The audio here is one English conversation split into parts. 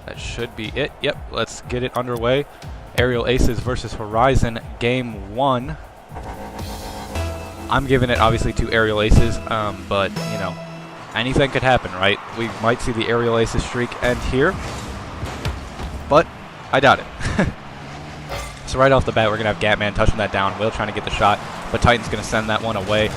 That should be it. Yep, let's get it underway. Aerial Aces versus Horizon, Game 1. I'm giving it, obviously, to Aerial Aces, but, you know, anything could happen, right? We might see the Aerial Aces streak end here, but I doubt it. So right off the bat, we're going to have Gatman touching that down. Will trying to get the shot, but Titan's going to send that one away.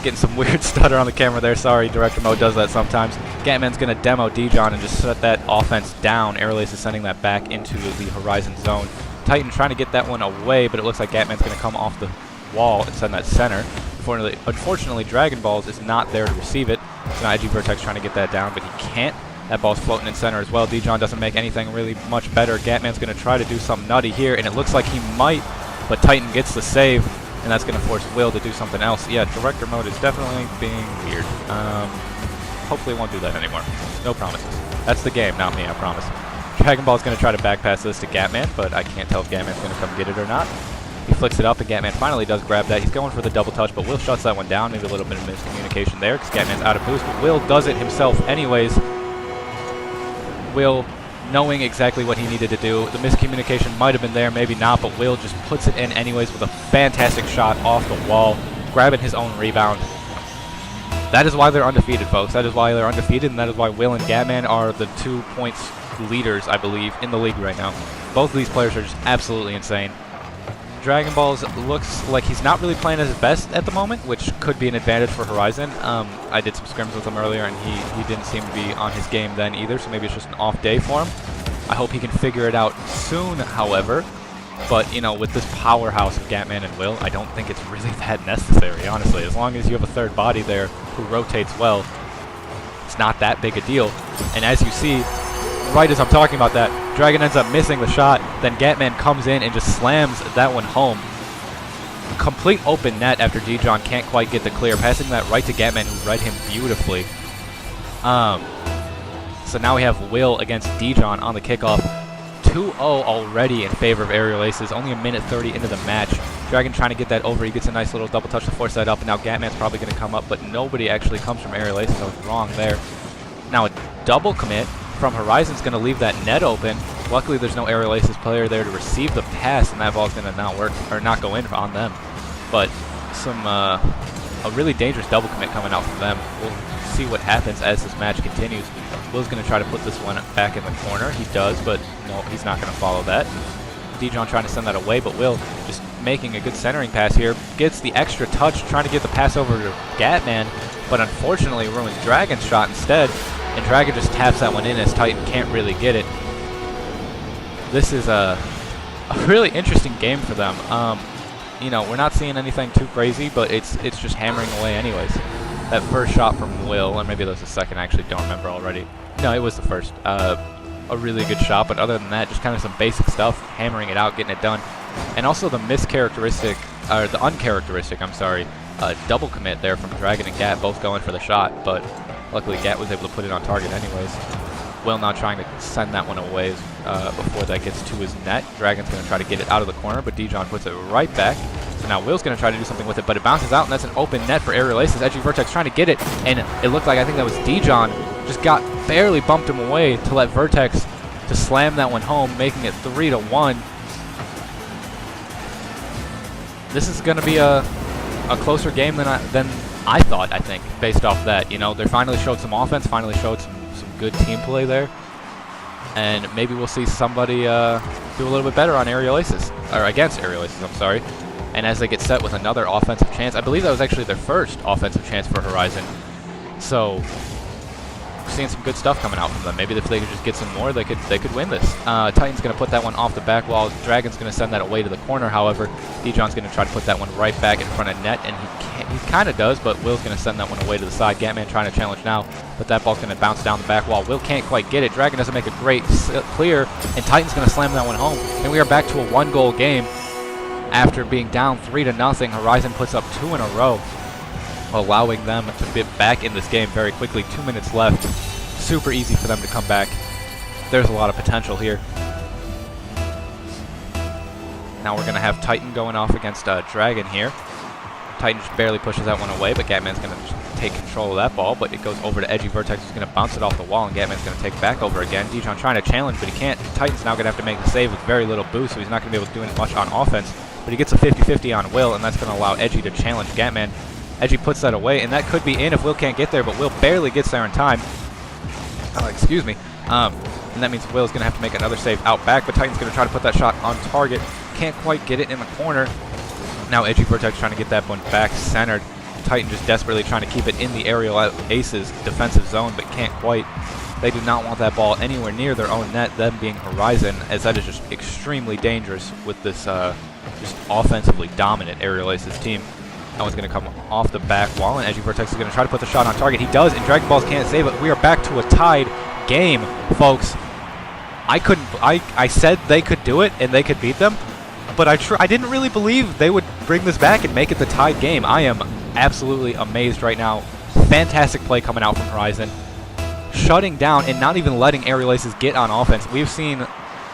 Getting some weird stutter on the camera there. Sorry, Director Mode does that sometimes. Gatman's going to demo Dijon and just shut that offense down. Aerial Ace is sending that back into the Horizon zone. Titan trying to get that one away, but it looks like Gatman's going to come off the wall and send that center. Unfortunately, Dragon Balls is not there to receive it. So now Edgy Vertex trying to get that down, but he can't. That ball's floating in center as well. Dijon doesn't make anything really much better. Gatman's going to try to do something nutty here, and it looks like he might, but Titan gets the save, and that's going to force Will to do something else. Yeah, Director Mode is definitely being weird. Hopefully it won't do that anymore. No promises. That's the game, not me, I promise. Dragon Ball's going to try to back pass this to Gatman, but I can't tell if Gatman's going to come get it or not. He flicks it up, and Gatman finally does grab that. He's going for the double touch, but Will shuts that one down. Maybe a little bit of miscommunication there, because Gatman's out of boost, but Will does it himself anyways. Will knowing exactly what he needed to do. The miscommunication might have been there, maybe not, but Will just puts it in anyways with a fantastic shot off the wall, grabbing his own rebound. That is why they're undefeated, folks. That is why they're undefeated, and that is why Will and Gatman are the 2 points leaders, I believe, in the league right now. Both of these players are just absolutely insane. Dragon Balls looks like he's not really playing at his best at the moment, which could be an advantage for Horizon. I did some scrims with him earlier, and he didn't seem to be on his game then either, so maybe it's just an off day for him. I hope he can figure it out soon, however. But, you know, with this powerhouse of Gatman and Will, I don't think it's really that necessary, honestly. As long as you have a third body there who rotates well, it's not that big a deal. And as you see, right as I'm talking about that, Dragon ends up missing the shot, then Gatman comes in and just slams that one home. Complete open net after Dijon can't quite get the clear, passing that right to Gatman, who read him beautifully. So now we have Will against Dijon on the kickoff. 2-0 already in favor of Aerial Aces, only a minute 30 into the match. Dragon trying to get that over, he gets a nice little double touch to force that up, and now Gatman's probably going to come up, but nobody actually comes from Aerial Aces, I was wrong there. Now a double commit from Horizon's going to leave that net open. Luckily, there's no Aerial Aces player there to receive the pass, and that ball's going to not work or not go in on them. But a really dangerous double commit coming out from them. We'll see what happens as this match continues. Will's going to try to put this one back in the corner. He does, but no, he's not going to follow that. Dijon trying to send that away, but Will just making a good centering pass here. Gets the extra touch, trying to get the pass over to Gatman, but unfortunately ruins Dragon's shot instead. And Dragon just taps that one in as Titan can't really get it. This is a really interesting game for them. You know, we're not seeing anything too crazy, but it's just hammering away anyways. That first shot from Will, or maybe that was the second, I actually don't remember already. No, it was the first. A really good shot, but other than that, just kind of some basic stuff, hammering it out, getting it done. And also the uncharacteristic, I'm sorry, double commit there from Dragon and Gat, both going for the shot, but luckily Gat was able to put it on target anyways. Will now trying to send that one away before that gets to his net. Dragon's going to try to get it out of the corner, but Dijon puts it right back. So now Will's going to try to do something with it, but it bounces out, and that's an open net for Aerial Aces. Edgy Vertex trying to get it, and it looked like, I think that was Dijon, just barely bumped him away to let Vertex to slam that one home, making it 3-1. This is going to be a closer game than I thought, I think, based off that. You know, they finally showed some offense, finally showed some good team play there. And maybe we'll see somebody do a little bit better on Aerial Aces, or against Aerial Aces, I'm sorry. And as they get set with another offensive chance, I believe that was actually their first offensive chance for Horizon. So, we're seeing some good stuff coming out from them. Maybe if they could just get some more, they could win this. Titan's going to put that one off the back wall. Dragon's going to send that away to the corner, however. Dijon's going to try to put that one right back in front of net, and he kind of does, but Will's going to send that one away to the side. Gatman trying to challenge now, but that ball's going to bounce down the back wall. Will can't quite get it. Dragon doesn't make a great clear, and Titan's going to slam that one home. And we are back to a one-goal game. After being down 3-0, Horizon puts up 2 in a row, allowing them to get back in this game very quickly. 2 minutes left. Super easy for them to come back. There's a lot of potential here. Now we're going to have Titan going off against Dragon here. Titan just barely pushes that one away, but Gatman's going to take control of that ball, but it goes over to Edgy Vertex, who's going to bounce it off the wall, and Gatman's going to take back over again. Dijon trying to challenge, but he can't. Titan's now going to have to make the save with very little boost, so he's not going to be able to do much on offense. But he gets a 50-50 on Will, and that's going to allow Edgy to challenge Gatman. Edgy puts that away, and that could be in if Will can't get there, but Will barely gets there in time. Excuse me. And that means Will's going to have to make another save out back, but Titan's going to try to put that shot on target. Can't quite get it in the corner. Now Edgy Vertex trying to get that one back centered. Titan just desperately trying to keep it in the aerial aces defensive zone, but can't quite. They do not want that ball anywhere near their own net, them being Horizon, as that is just extremely dangerous with this just offensively dominant aerial aces team. That one's going to come off the back wall, and Edgy Vertex is going to try to put the shot on target. He does, and Dragon Balls can't save it. We are back to a tied game, folks. I said they could do it and they could beat them, but I didn't really believe they would bring this back and make it the tied game. I am absolutely amazed right now. Fantastic play coming out from Horizon. Shutting down and not even letting Aerial Aces get on offense. We've seen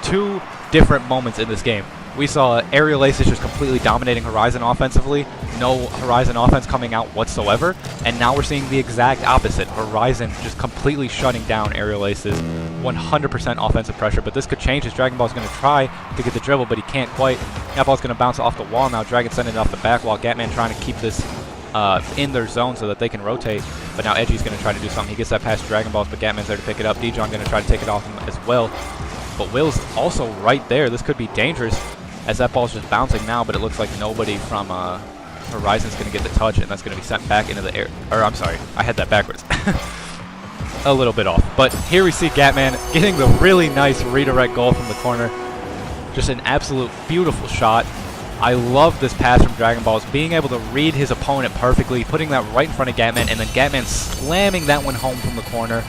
two different moments in this game. We saw Aerial Aces just completely dominating Horizon offensively, no Horizon offense coming out whatsoever, and now we're seeing the exact opposite. Horizon just completely shutting down Aerial Aces, 100% offensive pressure, but this could change as Dragon Ball's going to try to get the dribble, but he can't quite. That ball's going to bounce off the wall now. Dragon sending it off the back wall. Gatman trying to keep this in their zone so that they can rotate, but now Edgy's going to try to do something. He gets that past Dragon Balls, but Gatman's there to pick it up. Dijon going to try to take it off him as well, but Will's also right there. This could be dangerous as that ball's just bouncing now, but it looks like nobody from Horizon's going to get the touch, and that's going to be sent back into the air. Or, I'm sorry, I had that backwards. A little bit off. But here we see Gatman getting the really nice redirect goal from the corner. Just an absolute beautiful shot. I love this pass from Dragon Balls, being able to read his opponent perfectly, putting that right in front of Gatman, and then Gatman slamming that one home from the corner.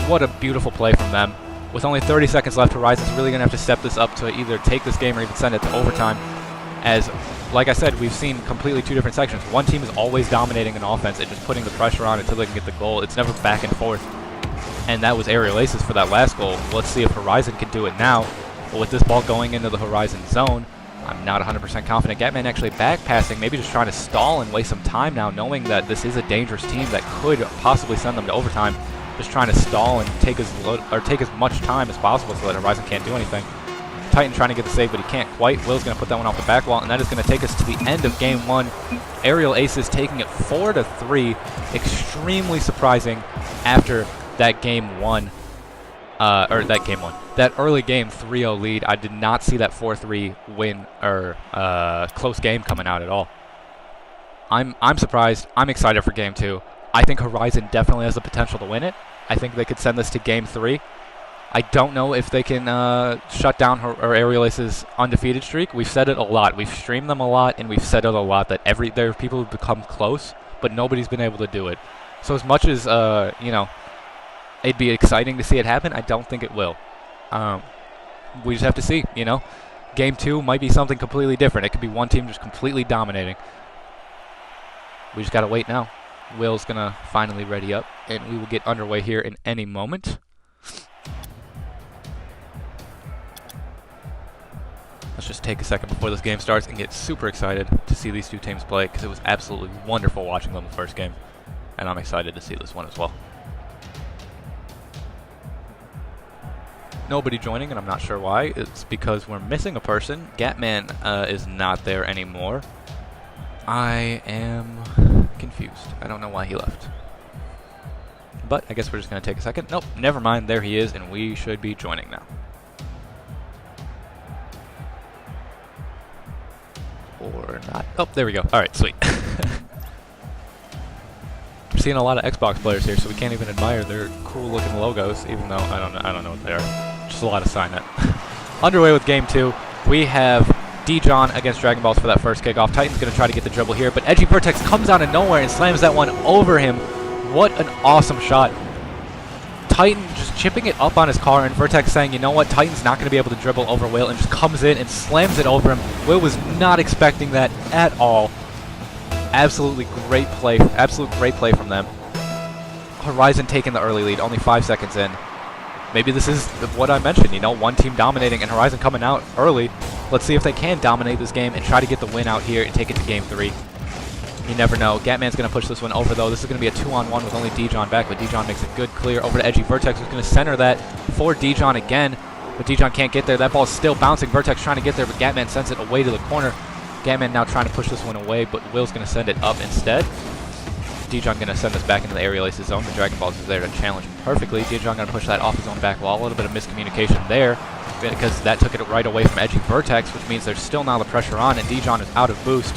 What a beautiful play from them. With only 30 seconds left, Horizon's really going to have to step this up to either take this game or even send it to overtime. As, like I said, we've seen completely two different sections. One team is always dominating an offense and just putting the pressure on until they can get the goal. It's never back and forth. And that was Aerial Aces for that last goal. Let's see if Horizon can do it now. But with this ball going into the Horizon zone, I'm not 100% confident. Gatman actually back passing, maybe just trying to stall and waste some time now, knowing that this is a dangerous team that could possibly send them to overtime. Just trying to stall and take as much time as possible so that Horizon can't do anything. Titan trying to get the save, but he can't quite. Will's going to put that one off the back wall, and that is going to take us to the end of Game 1. Aerial Aces taking it 4-3. Extremely surprising after that Game 1. That early game 3-0 lead. I did not see that 4-3 win or close game coming out at all. I'm surprised. I'm excited for Game 2. I think Horizon definitely has the potential to win it. I think they could send this to Game 3. I don't know if they can shut down Aerial Ace's undefeated streak. We've said it a lot. We've streamed them a lot, and we've said it a lot that there are people who've become close, but nobody's been able to do it. So as much as, it'd be exciting to see it happen, I don't think it will. We just have to see, Game 2 might be something completely different. It could be one team just completely dominating. We just got to wait now. Will's going to finally ready up, and we will get underway here in any moment. Let's just take a second before this game starts and get super excited to see these two teams play, because it was absolutely wonderful watching them the first game, and I'm excited to see this one as well. Nobody joining, and I'm not sure why. It's because we're missing a person. Gatman is not there anymore. I am confused. I don't know why he left. But I guess we're just going to take a second. Nope, never mind. There he is, and we should be joining now. Or not. Oh, there we go. All right, sweet. We're seeing a lot of Xbox players here, so we can't even admire their cool-looking logos, even though I don't know what they are. Just a lot of sign it. Underway with Game 2. We have Dijon against Dragon Balls for that first kickoff. Titan's going to try to get the dribble here, but Edgy Vertex comes out of nowhere and slams that one over him. What an awesome shot. Titan just chipping it up on his car, and Vertex saying, you know what, Titan's not going to be able to dribble over Will, and just comes in and slams it over him. Will was not expecting that at all. Absolutely great play. Absolute great play from them. Horizon taking the early lead, only 5 seconds in. Maybe this is what I mentioned, one team dominating and Horizon coming out early. Let's see if they can dominate this game and try to get the win out here and take it to Game 3. You never know. Gatman's going to push this one over, though. This is going to be a 2-on-1 with only Dijon back, but Dijon makes a good clear over to Edgy Vertex, who's going to center that for Dijon again, but Dijon can't get there. That ball is still bouncing. Vertex trying to get there, but Gatman sends it away to the corner. Gatman now trying to push this one away, but Will's going to send it up instead. Dijon going to send this back into the aerial aces zone. The Dragon Balls is there to challenge him perfectly. Dijon going to push that off his own back wall. A little bit of miscommunication there because that took it right away from Edgy Vertex, which means there's still now the pressure on, and Dijon is out of boost.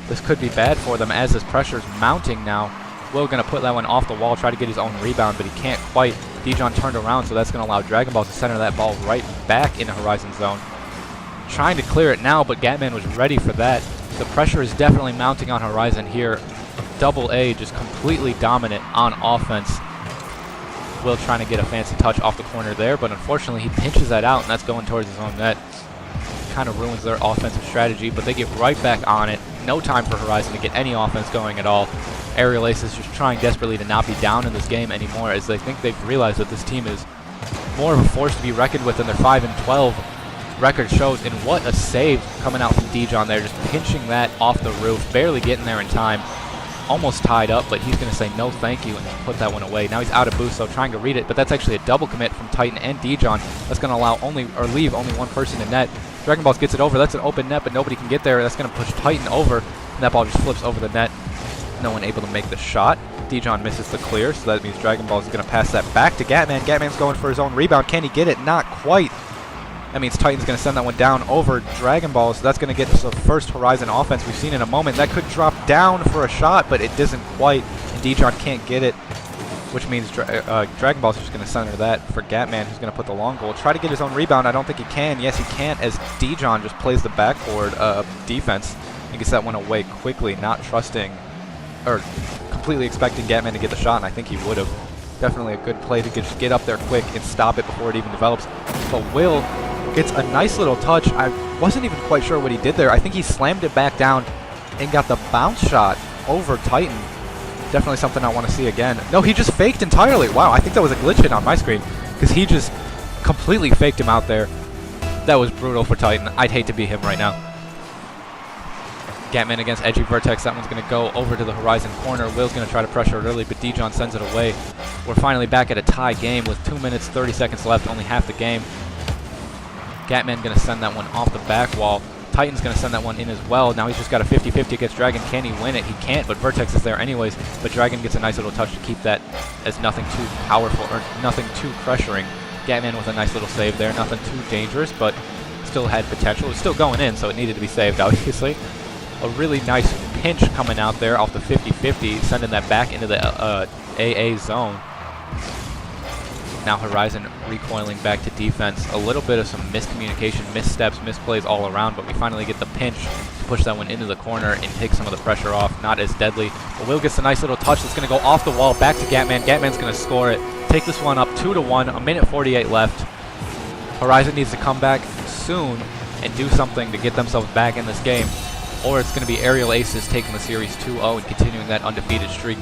This could be bad for them as this pressure is mounting now. Will going to put that one off the wall, try to get his own rebound, but he can't quite. Dijon turned around, so that's going to allow Dragon Balls to center that ball right back into Horizon Zone. Trying to clear it now, but Gatman was ready for that. The pressure is definitely mounting on Horizon here. Double A just completely dominant on offense. Will trying to get a fancy touch off the corner there, but unfortunately he pinches that out, and that's going towards his own net. Kind of ruins their offensive strategy, but they get right back on it. No time for Horizon to get any offense going at all. Aerial Aces just trying desperately to not be down in this game anymore, as they think they've realized that this team is more of a force to be reckoned with than their 5-12 record shows. And what a save coming out from Dijon there, just pinching that off the roof, barely getting there in time. Almost tied up, but he's going to say no thank you and put that one away. Now he's out of boost, so trying to read it, but that's actually a double commit from Titan and Dijon. That's going to allow leave only one person in net. Dragon Balls gets it over. That's an open net, but nobody can get there. That's going to push Titan over, and that ball just flips over the net. No one able to make the shot. Dijon misses the clear, so that means Dragon Balls is going to pass that back to Gatman. Gatman's going for his own rebound. Can he get it? Not quite. That means Titan's going to send that one down over Dragon Balls. So that's going to get us the first Horizon offense we've seen in a moment. That could drop down for a shot, but it doesn't quite. And Dijon can't get it, which means Dragon Balls is just going to center that for Gatman, who's going to put the long goal. Try to get his own rebound. I don't think he can. Yes, he can't, as Dijon just plays the backboard defense and gets that one away quickly, not trusting or completely expecting Gatman to get the shot, and I think he would have. Definitely a good play to just get up there quick and stop it before it even develops. But Will gets a nice little touch. I wasn't even quite sure what he did there. I think he slammed it back down and got the bounce shot over Titan. Definitely something I want to see again. No, he just faked entirely. Wow, I think that was a glitch hit on my screen because he just completely faked him out there. That was brutal for Titan. I'd hate to be him right now. Gatman against Edgy Vertex. That one's going to go over to the Horizon corner. Will's going to try to pressure it early, but Dijon sends it away. We're finally back at a tie game with 2 minutes, 30 seconds left, only half the game. Gatman going to send that one off the back wall. Titan's going to send that one in as well. Now he's just got a 50-50 against Dragon. Can he win it? He can't, but Vertex is there anyways. But Dragon gets a nice little touch to keep that as nothing too powerful or nothing too pressuring. Gatman with a nice little save there. Nothing too dangerous, but still had potential. It was still going in, so it needed to be saved, obviously. A really nice pinch coming out there off the 50-50, sending that back into the AA zone. Now Horizon recoiling back to defense. A little bit of some miscommunication, missteps, misplays all around, but we finally get the pinch to push that one into the corner and take some of the pressure off. Not as deadly. But Will gets a nice little touch that's going to go off the wall, back to Gatman. Gatman's going to score it. Take this one up 2-1, a minute 48 left. Horizon needs to come back soon and do something to get themselves back in this game, or it's going to be Aerial Aces taking the series 2-0 and continuing that undefeated streak.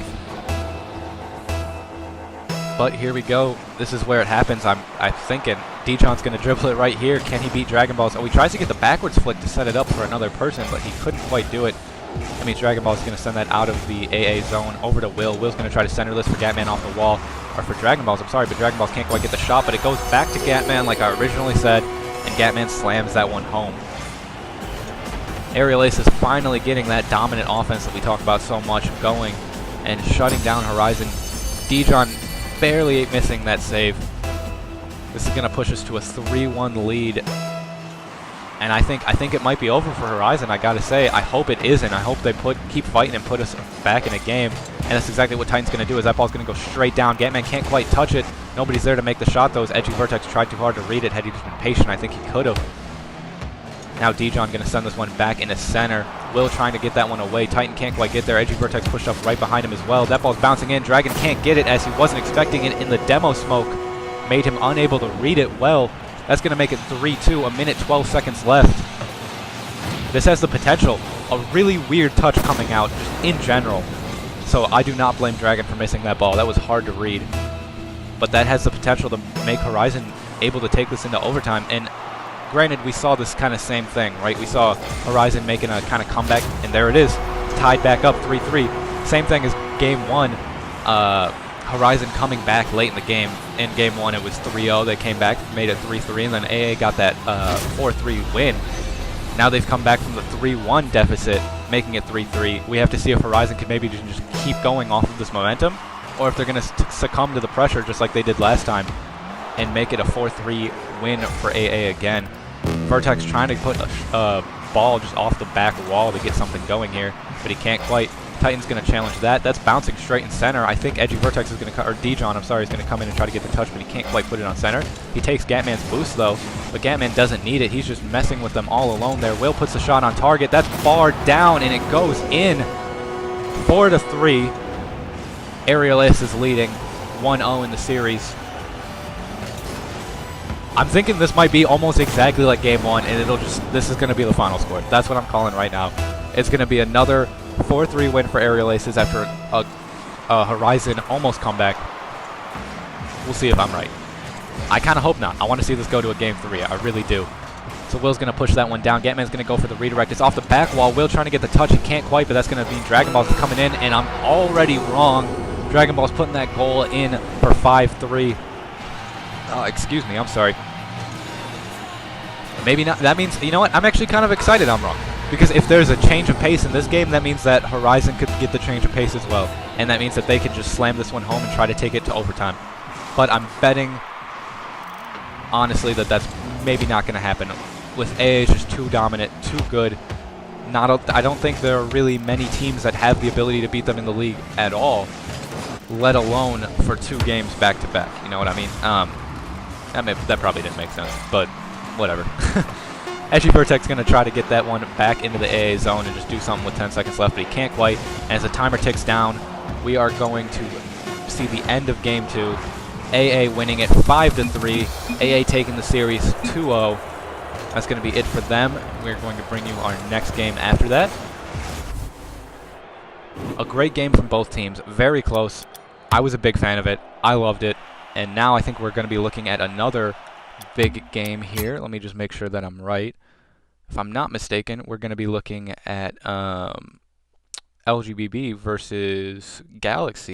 But here we go. This is where it happens. I'm thinking Dijon's going to dribble it right here. Can he beat Dragon Balls? Oh, he tries to get the backwards flick to set it up for another person, but he couldn't quite do it. That means Dragon Balls is going to send that out of the AA zone over to Will. Will's going to try to center this for Gatman off the wall, or for Dragon Balls, I'm sorry, but Dragon Balls can't quite get the shot, but it goes back to Gatman like I originally said, and Gatman slams that one home. Aerial Ace is finally getting that dominant offense that we talk about so much going and shutting down Horizon. Dijon barely missing that save. This is going to push us to a 3-1 lead. And I think it might be over for Horizon, I gotta say. I hope it isn't. I hope they keep fighting and put us back in a game. And that's exactly what Titan's going to do, is that ball's going to go straight down. Gatman can't quite touch it. Nobody's there to make the shot, though, as Edgy Vertex tried too hard to read it. Had he just been patient, I think he could have. Now Dijon going to send this one back into center. Will trying to get that one away. Titan can't quite get there. Edgy Vertex pushed up right behind him as well. That ball's bouncing in. Dragon can't get it as he wasn't expecting it in the demo smoke. Made him unable to read it well. That's going to make it 3-2, a minute 12 seconds left. This has the potential. A really weird touch coming out just in general. So I do not blame Dragon for missing that ball. That was hard to read. But that has the potential to make Horizon able to take this into overtime. And granted, we saw this kind of same thing, right? We saw Horizon making a kind of comeback, and there it is. tied back up 3-3. Same thing as game 1. Horizon coming back late in the game. In game 1, it was 3-0. They came back, made it 3-3, and then AA got that 4-3 win. Now they've come back from the 3-1 deficit, making it 3-3. We have to see if Horizon can maybe just keep going off of this momentum, or if they're going to succumb to the pressure just like they did last time and make it a 4-3 win for AA again. Vertex trying to put a ball just off the back wall to get something going here, but he can't quite. Titan's going to challenge that. That's bouncing straight in center. I think Edgy Vertex is going to, or Dijon, I'm sorry, is going to come in and try to get the touch, but he can't quite put it on center. He takes Gatman's boost though, but Gatman doesn't need it. He's just messing with them all alone there. Will puts the shot on target. That's far down, and it goes in. 4-3. Aerial Ace is leading 1-0 in the series. I'm thinking this might be almost exactly like game 1, and this is going to be the final score. That's what I'm calling right now. It's going to be another 4-3 win for Aerial Aces after a Horizon almost comeback. We'll see if I'm right. I kind of hope not. I want to see this go to a game 3. I really do. So Will's going to push that one down. Gatman's going to go for the redirect. It's off the back wall. Will trying to get the touch. He can't quite, but that's going to mean Dragon Ball's coming in, and I'm already wrong. Dragon Ball's putting that goal in for 5-3. Excuse me. I'm sorry. Maybe not. That means, you know what? I'm actually kind of excited I'm wrong. Because if there's a change of pace in this game, that means that Horizon could get the change of pace as well. And that means that they could just slam this one home and try to take it to overtime. But I'm betting, honestly, that that's maybe not going to happen. With AA just too dominant, too good. I don't think there are really many teams that have the ability to beat them in the league at all, let alone for 2 games back-to-back. You know what I mean? That probably didn't make sense, but whatever. Edgy Vertex going to try to get that one back into the AA zone and just do something with 10 seconds left, but he can't quite. And as the timer ticks down, we are going to see the end of Game 2. AA winning it 5-3. AA taking the series 2-0. That's going to be it for them. We're going to bring you our next game after that. A great game from both teams. Very close. I was a big fan of it. I loved it. And now I think we're going to be looking at another big game here. Let me just make sure that I'm right. If I'm not mistaken, we're going to be looking at LGBB versus Galaxy.